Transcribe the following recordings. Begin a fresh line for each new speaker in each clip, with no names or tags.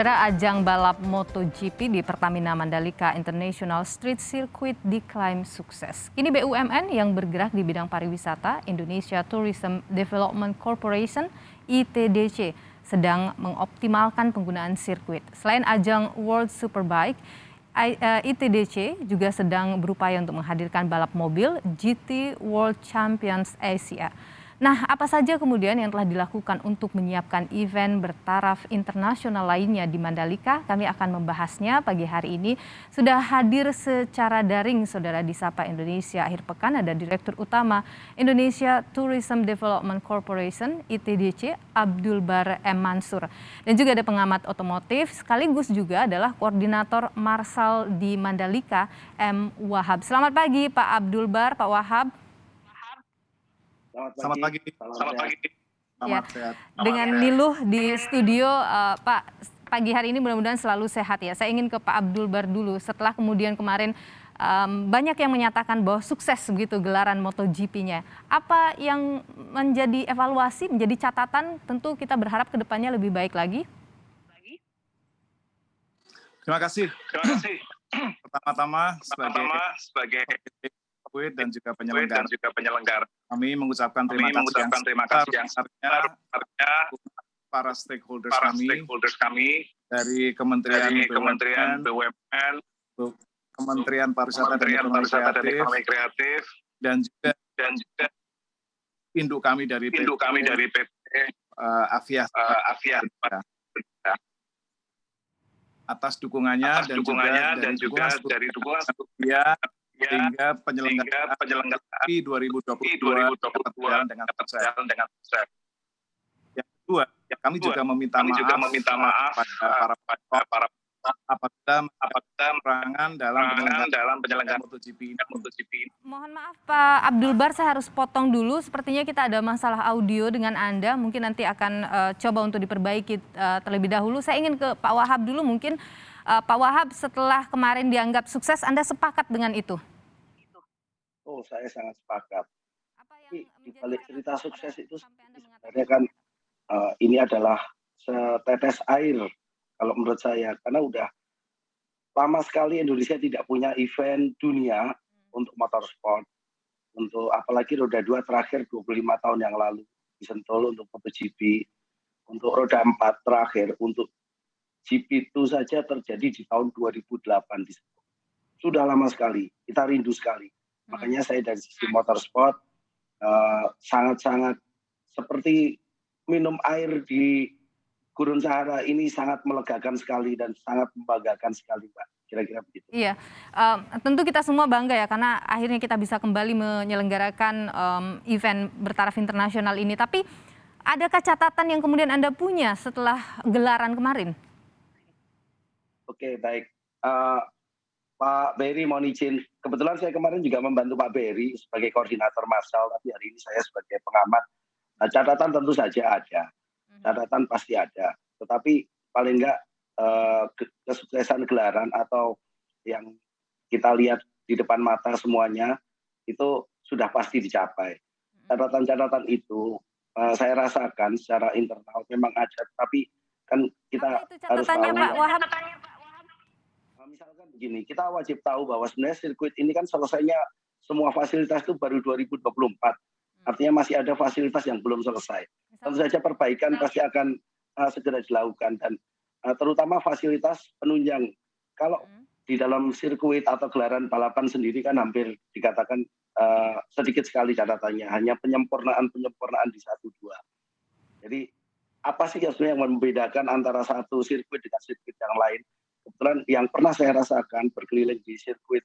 Ajang balap MotoGP di Pertamina Mandalika International Street Circuit diklaim sukses. Kini BUMN yang bergerak di bidang pariwisata, Indonesia Tourism Development Corporation (ITDC) sedang mengoptimalkan penggunaan sirkuit. Selain ajang World Superbike, ITDC juga sedang berupaya untuk menghadirkan balap mobil GT World Champions Asia. Nah, apa saja kemudian yang telah dilakukan untuk menyiapkan event bertaraf internasional lainnya di Mandalika? Kami akan membahasnya pagi hari ini. Sudah hadir secara daring, Saudara, di Sapa Indonesia akhir pekan ada Direktur Utama Indonesia Tourism Development Corporation (ITDC) Abdul Bar M. Mansur. Dan juga ada pengamat otomotif sekaligus juga adalah Koordinator Marsal di Mandalika M. Wahab. Selamat pagi Pak Abdul Bar, Pak Wahab.
Selamat pagi.
Selamat pagi.
Ya, dengan Niluh di studio, Pak, pagi hari ini mudah-mudahan selalu sehat ya. Saya ingin ke Pak Abdul Bar dulu. Setelah kemudian kemarin banyak yang menyatakan bahwa sukses begitu gelaran MotoGP-nya. Apa yang menjadi evaluasi, menjadi catatan? Tentu kita berharap ke depannya lebih baik lagi.
Terima kasih. Pertama-tama
sebagai
dan juga
penyelenggara,
kami mengucapkan terima kasih yang sebesar para stakeholders kami dari Kementerian
BUMN,
Kementerian Pariwisata dan Ekonomi Kreatif dan juga induk kami dari PT Aviasi atas dukungannya dan juga dari dukungan sehingga penyelenggaraan 2022 dapat berjalan dengan sukses. Yang kedua, kami juga meminta maaf pada para apabila kekurangan dalam penyelenggaraan MotoGP.
Mohon maaf Pak Abdul Bar, saya harus potong dulu. Sepertinya kita ada masalah audio dengan Anda. Mungkin nanti akan coba untuk diperbaiki terlebih dahulu. Saya ingin ke Pak Wahab dulu. Mungkin Pak Wahab, setelah kemarin dianggap sukses, Anda sepakat dengan itu?
Oh, saya sangat sepakat. Tapi di balik cerita sukses itu sebenarnya
kan
ini adalah setetes air kalau menurut saya, karena udah lama sekali Indonesia tidak punya event dunia untuk motorsport, untuk apalagi roda 2 terakhir 25 tahun yang lalu di Sentul untuk MotoGP, untuk roda 4 terakhir untuk GP2 saja terjadi di tahun 2008 di Sentul. Sudah lama sekali, kita rindu sekali. Makanya saya dari sisi motorsport sangat-sangat seperti minum air di Gurun Sahara ini, sangat melegakan sekali dan sangat membanggakan sekali, Mbak. Kira-kira begitu.
Iya, tentu kita semua bangga ya karena akhirnya kita bisa kembali menyelenggarakan event bertaraf internasional ini. Tapi adakah catatan yang kemudian Anda punya setelah gelaran kemarin?
Oke, baik. Pak Berry mohon izin, kebetulan saya kemarin juga membantu Pak Berry sebagai koordinator Marsal, tapi hari ini saya sebagai pengamat. Nah, catatan tentu saja ada, catatan pasti ada, tetapi paling enggak kesuksesan gelaran atau yang kita lihat di depan mata semuanya itu sudah pasti dicapai. Catatan-catatan itu saya rasakan secara internal memang ada, tapi kan kita harus tahu.
Pak Wahab?
Misalkan begini, kita wajib tahu bahwa sebenarnya sirkuit ini kan selesainya semua fasilitas itu baru 2024. Artinya masih ada fasilitas yang belum selesai. Tentu saja perbaikan pasti akan segera dilakukan, dan terutama fasilitas penunjang. Kalau di dalam sirkuit atau gelaran balapan sendiri kan hampir dikatakan sedikit sekali catatannya, hanya penyempurnaan di 1-2. Jadi apa sih sebenarnya yang membedakan antara satu sirkuit dengan sirkuit yang lain? Kebetulan yang pernah saya rasakan berkeliling di sirkuit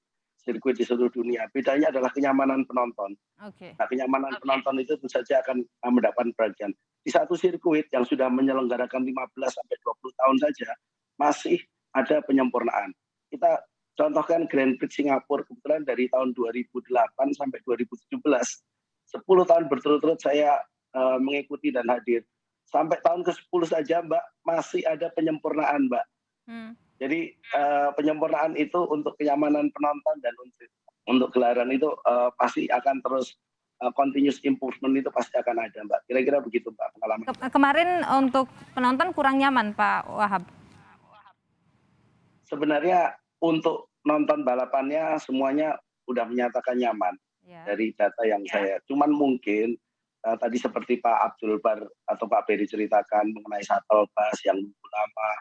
di seluruh dunia, bedanya adalah kenyamanan penonton. Nah, kenyamanan penonton itu tentu saja akan mendapat perhatian. Di satu sirkuit yang sudah menyelenggarakan 15 sampai 20 tahun saja masih ada penyempurnaan. Kita contohkan Grand Prix Singapura, kebetulan dari tahun 2008 sampai 2017, 10 tahun berturut-turut saya mengikuti dan hadir. Sampai tahun ke-10 saja, Mbak, masih ada penyempurnaan, Mbak. Jadi penyempurnaan itu untuk kenyamanan penonton dan untuk gelaran itu pasti akan terus continuous improvement itu pasti akan ada, Mbak. Kira-kira begitu, Mbak, pengalaman.
Kemarin untuk penonton kurang nyaman, Pak Wahab?
sebenarnya untuk nonton balapannya semuanya udah menyatakan nyaman
Ya.
dari data yang saya. Cuman mungkin tadi seperti Pak Abdul Bar atau Pak Beri ceritakan mengenai shuttle bus yang nunggu lama,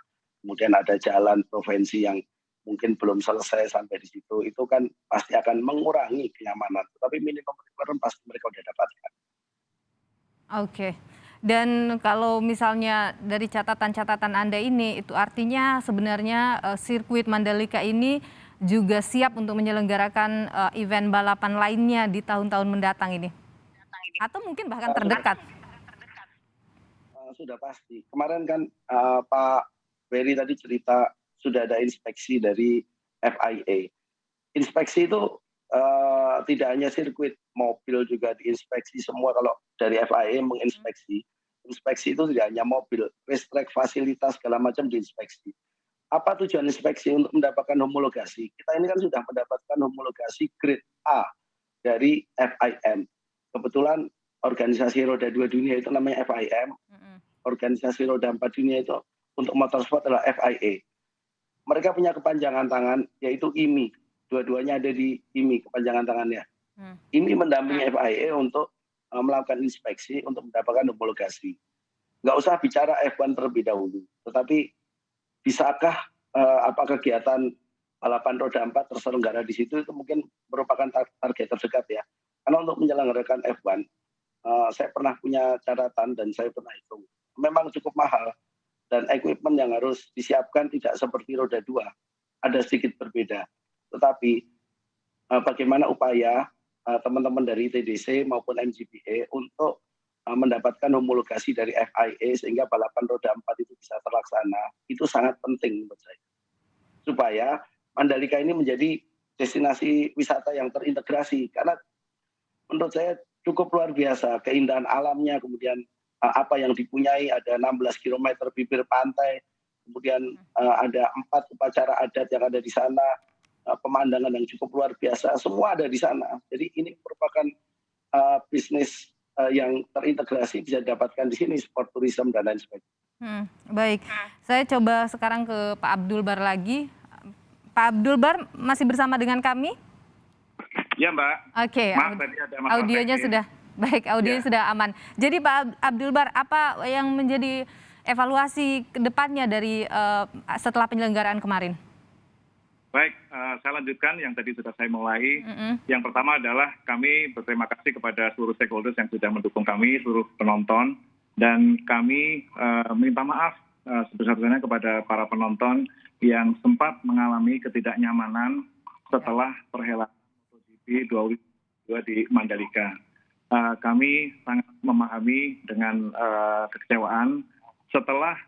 kemudian ada jalan provinsi yang mungkin belum selesai sampai di situ, itu kan pasti akan mengurangi kenyamanan. Tapi minimum requirement pasti mereka udah dapatkan.
Oke. Dan kalau misalnya dari catatan-catatan Anda ini, itu artinya sebenarnya sirkuit Mandalika ini juga siap untuk menyelenggarakan event balapan lainnya di tahun-tahun mendatang ini? Atau mungkin bahkan terdekat?
Sudah pasti. Kemarin kan Pak Beri tadi cerita sudah ada inspeksi dari FIA. Inspeksi itu tidak hanya sirkuit, mobil juga diinspeksi semua. Kalau dari FIA menginspeksi, inspeksi itu tidak hanya mobil, racetrack, fasilitas segala macam diinspeksi. Apa tujuan inspeksi? Untuk mendapatkan homologasi. Kita ini kan sudah mendapatkan homologasi grade A dari FIM. Kebetulan organisasi roda 2 dunia itu namanya FIM, organisasi roda 4 dunia itu untuk motorsport adalah FIA. Mereka punya kepanjangan tangan yaitu IMI. Dua-duanya ada di IMI kepanjangan tangannya. IMI mendampingi FIA untuk melakukan inspeksi untuk mendapatkan homologasi. Nggak usah bicara F1 terlebih dahulu, tetapi bisakah apa kegiatan balapan roda 4 terselenggara di situ, itu mungkin merupakan target terdekat ya. Karena untuk menyelenggarakan F1, saya pernah punya catatan dan saya pernah hitung. Memang cukup mahal dan equipment yang harus disiapkan tidak seperti roda 2. Ada sedikit berbeda. Tetapi bagaimana upaya teman-teman dari TDC maupun MGPA untuk mendapatkan homologasi dari FIA sehingga balapan roda 4 itu bisa terlaksana, itu sangat penting menurut saya. Supaya Mandalika ini menjadi destinasi wisata yang terintegrasi, karena menurut saya cukup luar biasa keindahan alamnya, kemudian apa yang dipunyai, ada 16 km bibir pantai, kemudian ada 4 upacara adat yang ada di sana, pemandangan yang cukup luar biasa, semua ada di sana. Jadi ini merupakan bisnis yang terintegrasi, bisa didapatkan di sini, sport tourism dan lain sebagainya.
Baik, saya coba sekarang ke Pak Abdul Bar lagi. Pak Abdul Bar masih bersama dengan kami?
Ya Mbak.
Oke,
Maaf, tadi ada masalah
audionya
teknis.
sudah baik, audionya sudah aman. Jadi Pak Abdul Bar, apa yang menjadi evaluasi ke depannya dari setelah penyelenggaraan kemarin?
Baik, saya lanjutkan yang tadi sudah saya mulai. Yang pertama adalah kami berterima kasih kepada seluruh stakeholders yang sudah mendukung kami, seluruh penonton. Dan kami minta maaf sebesar-besarnya kepada para penonton yang sempat mengalami ketidaknyamanan setelah perhelatan MotoGP 2022 di Mandalika. Kami sangat memahami dengan kekecewaan setelah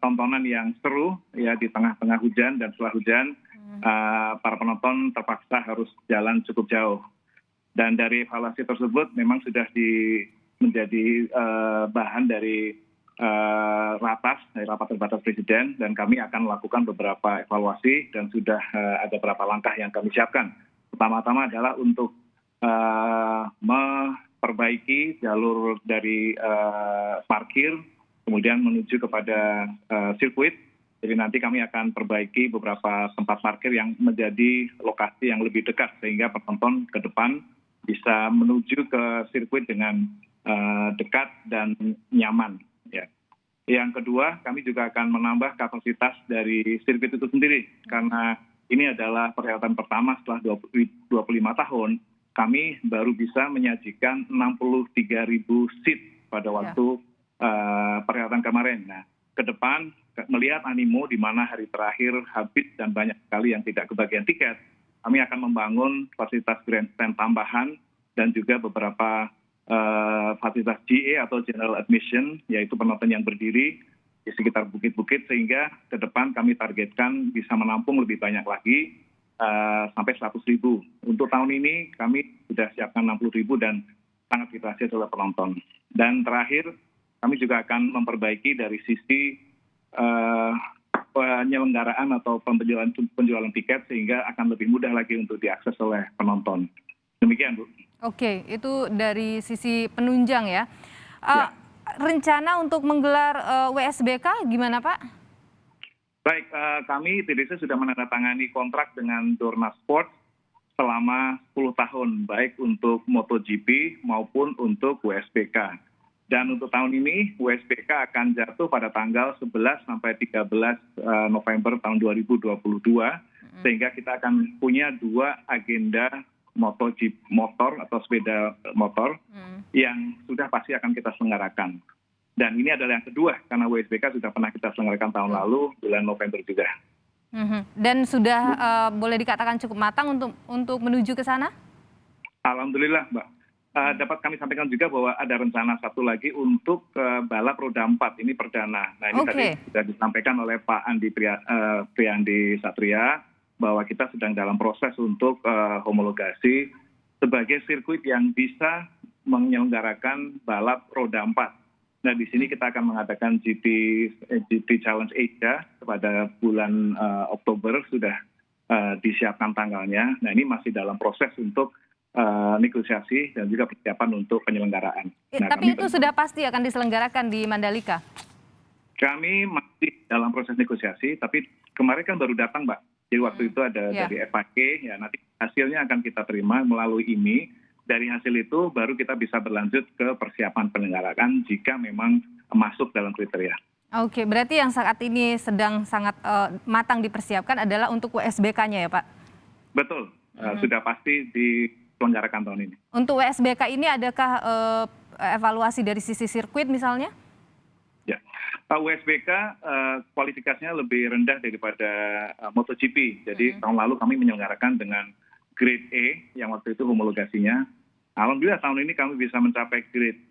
tontonan yang seru ya di tengah-tengah hujan dan setelah hujan, para penonton terpaksa harus jalan cukup jauh. Dan dari evaluasi tersebut memang sudah menjadi bahan dari ratas, dari rapat terbatas presiden, dan kami akan melakukan beberapa evaluasi dan sudah ada beberapa langkah yang kami siapkan. Pertama-tama adalah untuk memperbaiki jalur dari parkir, kemudian menuju kepada sirkuit. Jadi nanti kami akan perbaiki beberapa tempat parkir yang menjadi lokasi yang lebih dekat, sehingga penonton ke depan bisa menuju ke sirkuit dengan dekat dan nyaman. Ya. Yang kedua, kami juga akan menambah kapasitas dari sirkuit itu sendiri, karena ini adalah perhelatan pertama setelah 25 tahun, kami baru bisa menyajikan 63.000 seat pada waktu perhelatan kemarin. Nah, ke depan melihat animo di mana hari terakhir habis dan banyak sekali yang tidak kebagian tiket, kami akan membangun fasilitas grandstand tambahan dan juga beberapa fasilitas GA atau General Admission, yaitu penonton yang berdiri di sekitar bukit-bukit, sehingga ke depan kami targetkan bisa menampung lebih banyak lagi sampai 100.000. Untuk tahun ini kami sudah siapkan 60.000 dan sangat dibatasi oleh penonton. Dan terakhir, kami juga akan memperbaiki dari sisi penyelenggaraan atau penjualan tiket, sehingga akan lebih mudah lagi untuk diakses oleh penonton. Demikian, Bu.
Oke, itu dari sisi penunjang ya. Rencana untuk menggelar WSBK gimana, Pak?
Baik, kami TDC sudah menandatangani kontrak dengan Dorna Sport selama 10 tahun, baik untuk MotoGP maupun untuk WSBK. Dan untuk tahun ini, WSBK akan jatuh pada tanggal 11 sampai 13 November tahun 2022, sehingga kita akan punya 2 agenda MotoGP motor atau sepeda motor yang sudah pasti akan kita selenggarakan. Dan ini adalah yang kedua, karena WSBK sudah pernah kita selenggarakan tahun lalu, bulan November juga.
Dan sudah boleh dikatakan cukup matang untuk menuju ke sana?
Alhamdulillah, Mbak. Dapat kami sampaikan juga bahwa ada rencana satu lagi untuk balap roda 4, ini perdana. Nah ini tadi sudah disampaikan oleh Pak Andi Priandi Satria, bahwa kita sedang dalam proses untuk homologasi sebagai sirkuit yang bisa menyelenggarakan balap roda 4. Nah, di sini kita akan mengadakan GT Challenge Asia pada bulan Oktober, sudah disiapkan tanggalnya. Nah, ini masih dalam proses untuk negosiasi dan juga persiapan untuk penyelenggaraan. Nah,
tapi itu sudah pasti akan diselenggarakan di Mandalika? Kami
masih dalam proses negosiasi, tapi kemarin kan baru datang, Mbak. Jadi waktu itu ada dari FAQ, ya nanti hasilnya akan kita terima melalui IMI. Dari hasil itu baru kita bisa berlanjut ke persiapan penyelenggaraan jika memang masuk dalam kriteria.
Oke, berarti yang saat ini sedang sangat matang dipersiapkan adalah untuk WSBK-nya ya Pak?
Betul, sudah pasti diselenggarakan tahun ini.
Untuk WSBK ini adakah evaluasi dari sisi sirkuit misalnya?
Ya, WSBK kualifikasinya lebih rendah daripada MotoGP. Jadi tahun lalu kami menyelenggarakan dengan grade E yang waktu itu homologasinya. Alhamdulillah tahun ini kami bisa mencapai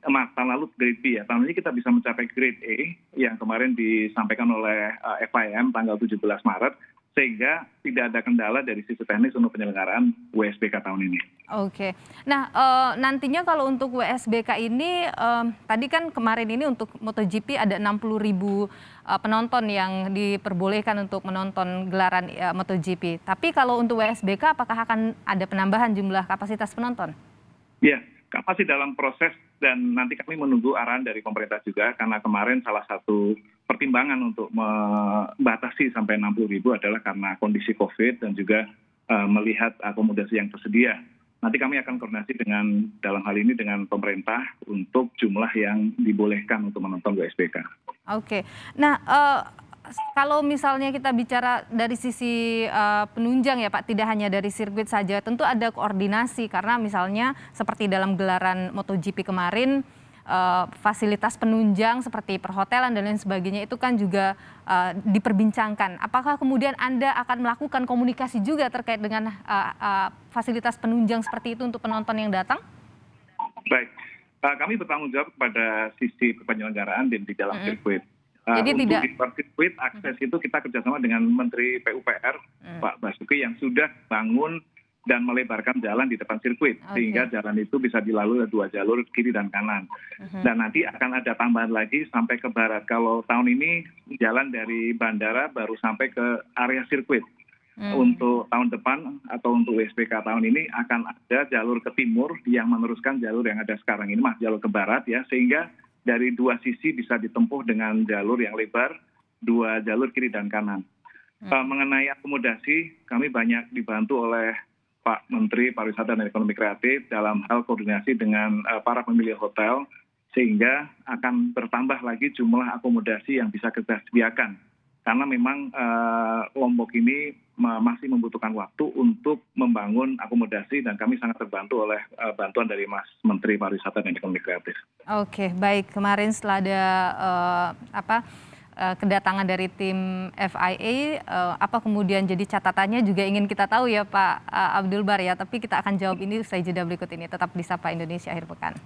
tahun lalu grade B ya. Tahun ini kita bisa mencapai grade E yang kemarin disampaikan oleh FIM tanggal 17 Maret. Sehingga tidak ada kendala dari sisi teknis untuk penyelenggaraan WSBK tahun ini.
Oke. Nah nantinya kalau untuk WSBK ini, tadi kan kemarin ini untuk MotoGP ada 60.000 penonton yang diperbolehkan untuk menonton gelaran MotoGP. Tapi kalau untuk WSBK apakah akan ada penambahan jumlah kapasitas penonton?
Ya, masih dalam proses dan nanti kami menunggu arahan dari pemerintah juga, karena kemarin salah satu pertimbangan untuk membatasi sampai 60.000 adalah karena kondisi COVID dan juga melihat akomodasi yang tersedia. Nanti kami akan koordinasi dalam hal ini dengan pemerintah untuk jumlah yang dibolehkan untuk menonton WSBK.
Oke, nah kalau misalnya kita bicara dari sisi penunjang ya Pak, tidak hanya dari sirkuit saja, tentu ada koordinasi karena misalnya seperti dalam gelaran MotoGP kemarin, fasilitas penunjang seperti perhotelan dan lain sebagainya itu kan juga diperbincangkan. Apakah kemudian Anda akan melakukan komunikasi juga terkait dengan fasilitas penunjang seperti itu untuk penonton yang datang?
Baik, kami bertanggung jawab kepada sisi penyelenggaraan di dalam sirkuit.
Jadi
untuk di sirkuit akses itu kita kerjasama dengan Menteri PUPR Pak Basuki yang sudah bangun dan melebarkan jalan di depan sirkuit sehingga jalan itu bisa dilalui 2 jalur kiri dan kanan. Dan nanti akan ada tambahan lagi sampai ke barat. Kalau tahun ini jalan dari bandara baru sampai ke area sirkuit. Untuk tahun depan atau untuk WSBK tahun ini akan ada jalur ke timur yang meneruskan jalur yang ada sekarang ini, jalur ke barat ya, sehingga dari 2 sisi bisa ditempuh dengan jalur yang lebar, 2 jalur kiri dan kanan. Mengenai akomodasi, kami banyak dibantu oleh Pak Menteri Pariwisata dan Ekonomi Kreatif dalam hal koordinasi dengan para pemilik hotel, sehingga akan bertambah lagi jumlah akomodasi yang bisa kita sediakan. Karena memang Lombok ini masih membutuhkan waktu untuk membangun akomodasi dan kami sangat terbantu oleh bantuan dari Mas Menteri Pariwisata dan Ekonomi Kreatif.
Oke, baik. Kemarin setelah ada kedatangan dari tim FIA, apa kemudian jadi catatannya juga ingin kita tahu ya Pak Abdul Bar ya, tapi kita akan jawab ini usai jeda berikut ini. Tetap di Sapa Indonesia Akhir Pekan.